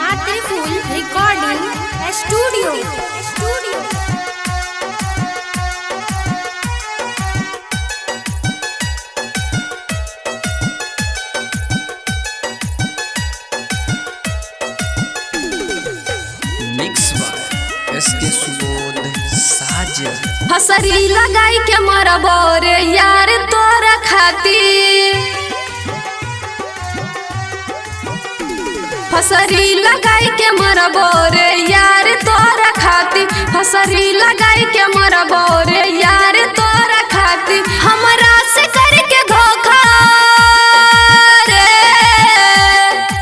मातृफूल recording studio. हसरी लगाई के मरबो रे यार तोरा खातिर, हसरी लगाई के मरबो रे यार तोरा खातिर, हसरी लगाई के मरबो रे यार तोरा खातिर। हमरा से करके धोखा रे,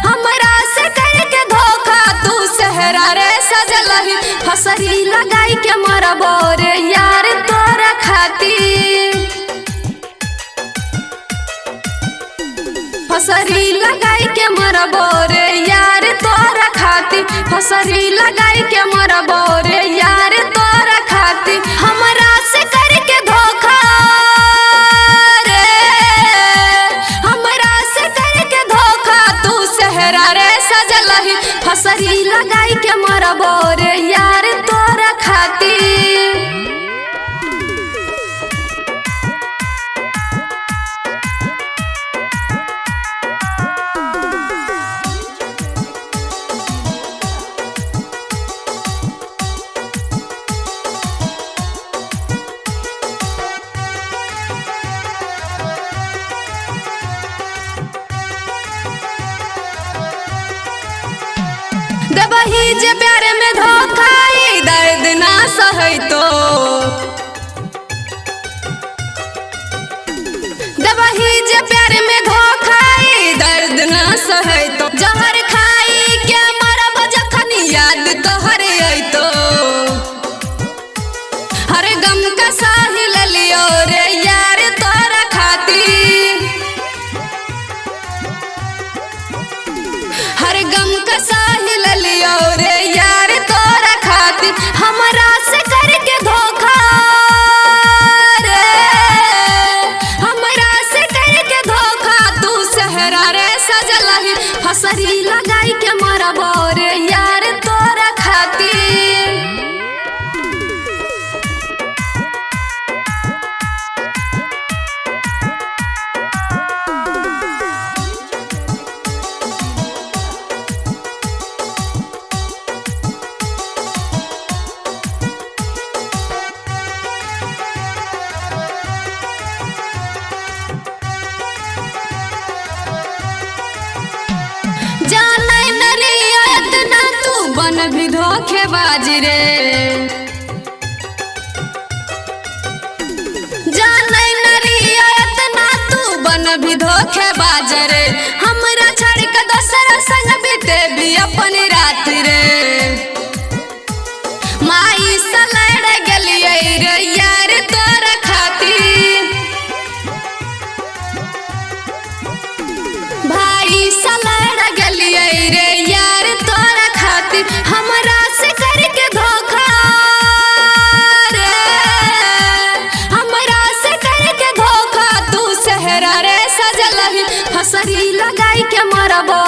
हमरा से करके धोखा तू सहरा रे सजलही, हसरी लगाई के मरबो रे यार तोरा खातिर, हसरी लगाई के मरबो रे यार तोरा खातिर, हसरी लगाई के मरबो रे यार तोरा खातिर। हमरा से करके धोखा रे, हमरा से करके धोखा तू सहरा रे सजलही, हसरी लगाई के मरबो रे यार तोरा खातिर। दबही जे प्यार में धोखा दर्द ना सहै तो, दबही जे प्यार में धोखा दर्द ना सहै तो, जहर खाई के मरब जखन याद तोहर अइतो, हर गम का साहिल लियो रे यार तोरा खातिर, हर गम का साहिल लियो रे यार तोरा खातिर। हमरा से करके धोखा रे, हमरा से करके धोखा तू सहरा रे सजलही, हसरी लगाई के मरबो रे यार तोरा खातिर। जानै नरिया इतना तू बन भी धोखेबाज रे, जानै नरिया इतना तू बन भी धोखेबाज रे, हमरा छोड़ के दोसरा संग बीते भी अपन रात रे, माई से लड़ गेलियै रे यार तोरा खातिर, भाई से लड़ गेलियै रे यार तोरा खातिर। हमरा से करके धोखा रे, हमरा से करके धोखा तू सहरा रे सजलही, हसरी लगाई के मरबो